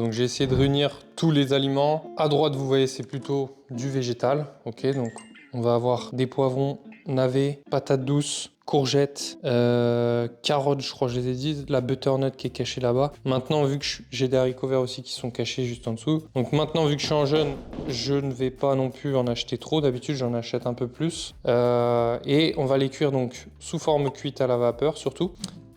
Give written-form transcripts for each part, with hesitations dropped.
Donc j'ai essayé de réunir tous les aliments. À droite, vous voyez, c'est plutôt du végétal. Ok, donc on va avoir des poivrons, navets, patates douces, courgettes, carottes, je crois que je les ai dit, la butternut qui est cachée là-bas. Maintenant, vu que j'ai des haricots verts aussi qui sont cachés juste en dessous. Donc maintenant, vu que je suis en jeûne, je ne vais pas non plus en acheter trop. D'habitude, j'en achète un peu plus. Et on va les cuire donc sous forme cuite à la vapeur surtout.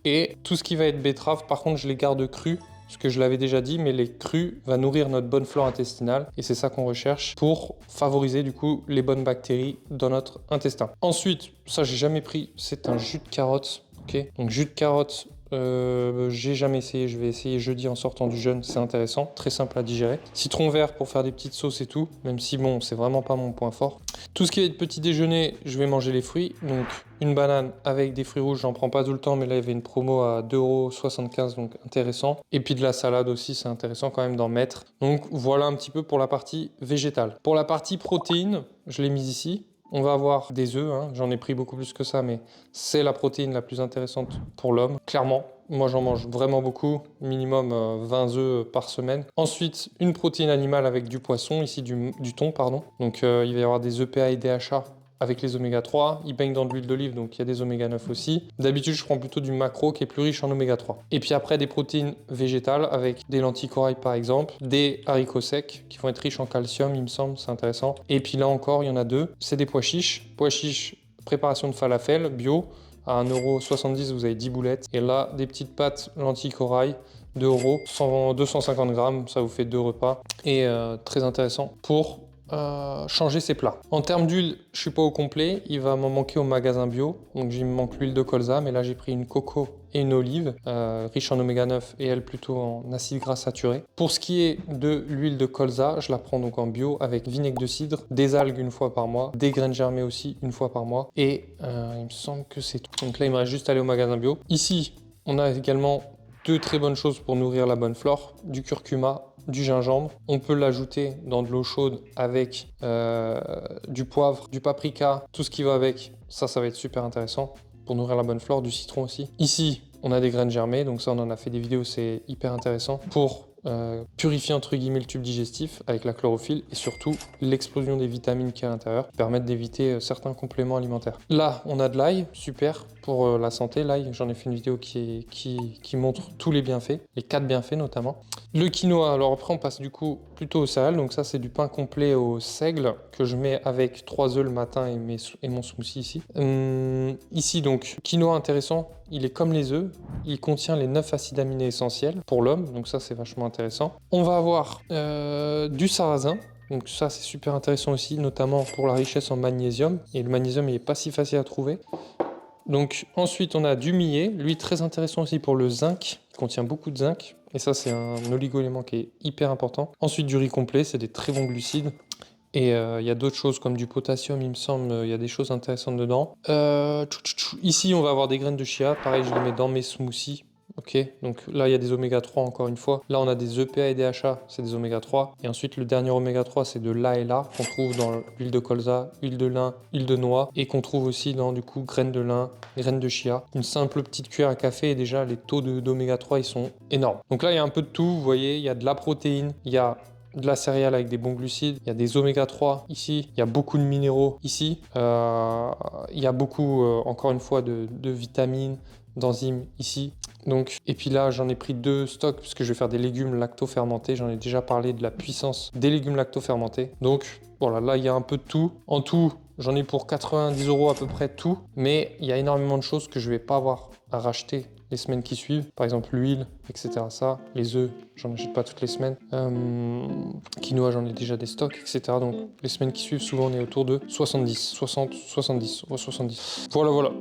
Et tout ce qui va être betterave, par contre, je les garde crus. Ce que je l'avais déjà dit, mais les crus va nourrir notre bonne flore intestinale et c'est ça qu'on recherche pour favoriser du coup les bonnes bactéries dans notre intestin. Ensuite, ça j'ai jamais pris, c'est un jus de carotte. Ok, donc jus de carotte, j'ai jamais essayé, je vais essayer jeudi en sortant du jeûne, c'est intéressant, très simple à digérer. Citron vert pour faire des petites sauces et tout, même si bon, c'est vraiment pas mon point fort. Tout ce qui est de petit déjeuner, je vais manger les fruits, donc une banane avec des fruits rouges, j'en prends pas tout le temps, mais là il y avait une promo à 2,75 €, donc intéressant. Et puis de la salade aussi, c'est intéressant quand même d'en mettre. Donc voilà un petit peu pour la partie végétale. Pour la partie protéine, je l'ai mise ici. On va avoir des œufs, hein. J'en ai pris beaucoup plus que ça, mais c'est la protéine la plus intéressante pour l'homme, clairement. Moi, j'en mange vraiment beaucoup, minimum 20 œufs par semaine. Ensuite, une protéine animale avec du poisson, ici du thon, pardon. Donc, il va y avoir des EPA et DHA avec les oméga 3. Ils baignent dans de l'huile d'olive, donc il y a des oméga 9 aussi. D'habitude, je prends plutôt du maquereau qui est plus riche en oméga 3. Et puis après, des protéines végétales avec des lentilles corail par exemple, des haricots secs qui vont être riches en calcium, il me semble, c'est intéressant. Et puis là encore, il y en a deux, c'est des pois chiches. Pois chiches, préparation de falafel, bio. À 1,70 €, vous avez 10 boulettes. Et là, des petites pâtes lentilles corail, 2 €, 250 grammes, ça vous fait 2 repas. Et très intéressant pour changer ses plats. En termes d'huile, je suis pas au complet, il va m'en manquer au magasin bio, donc il me manque l'huile de colza, mais là j'ai pris une coco et une olive, riche en oméga 9 et elle plutôt en acides gras saturés. Pour ce qui est de l'huile de colza, je la prends donc en bio avec vinaigre de cidre, des algues une fois par mois, des graines germées aussi une fois par mois, et il me semble que c'est tout. Donc là il me reste juste à aller au magasin bio. Ici, on a également deux très bonnes choses pour nourrir la bonne flore, du curcuma, du gingembre. On peut l'ajouter dans de l'eau chaude avec du poivre, du paprika, tout ce qui va avec. Ça va être super intéressant pour nourrir la bonne flore, du citron aussi. Ici, on a des graines germées, donc ça on en a fait des vidéos, c'est hyper intéressant pour purifier entre guillemets le tube digestif avec la chlorophylle et surtout l'explosion des vitamines qui est à l'intérieur permettent d'éviter certains compléments alimentaires. Là, on a de l'ail, super pour la santé. L'ail, j'en ai fait une vidéo qui montre tous les bienfaits, les 4 bienfaits notamment. Le quinoa, alors après on passe du coup plutôt au céréales, donc ça c'est du pain complet au seigle que je mets avec 3 œufs le matin et mon smoothie ici. Ici donc, quinoa intéressant, il est comme les œufs, il contient les 9 acides aminés essentiels pour l'homme, donc ça c'est vachement intéressant. On va avoir du sarrasin, donc ça c'est super intéressant aussi, notamment pour la richesse en magnésium, et le magnésium il est pas si facile à trouver. Donc ensuite on a du millet, lui très intéressant aussi pour le zinc, il contient beaucoup de zinc, et ça c'est un oligo-élément qui est hyper important. Ensuite du riz complet, c'est des très bons glucides. Et il y a d'autres choses comme du potassium, il me semble, il y a des choses intéressantes dedans. Ici, on va avoir des graines de chia. Pareil, je les mets dans mes smoothies. Ok, donc là, il y a des oméga 3 encore une fois. Là, on a des EPA et DHA, c'est des oméga 3. Et ensuite, le dernier oméga 3, c'est de l'ALA qu'on trouve dans l'huile de colza, huile de lin, huile de noix. Et qu'on trouve aussi dans, du coup, graines de lin, graines de chia. Une simple petite cuillère à café et déjà, les taux d'oméga 3, ils sont énormes. Donc là, il y a un peu de tout. Vous voyez, il y a de la protéine, il y a de la céréale avec des bons glucides, il y a des oméga 3 ici, il y a beaucoup de minéraux ici, il y a beaucoup, encore une fois, de vitamines, d'enzymes ici. Donc, et puis là, j'en ai pris 2 stocks parce que je vais faire des légumes lacto-fermentés. J'en ai déjà parlé de la puissance des légumes lacto-fermentés. Donc, voilà, là, il y a un peu de tout. En tout, j'en ai pour 90 € à peu près tout. Mais il y a énormément de choses que je vais pas avoir à racheter les semaines qui suivent. Par exemple, l'huile, etc. Ça, les œufs, j'en achète pas toutes les semaines. Quinoa, j'en ai déjà des stocks, etc. Donc, les semaines qui suivent, souvent, on est autour de 70, 60, 70, 70. Voilà, voilà.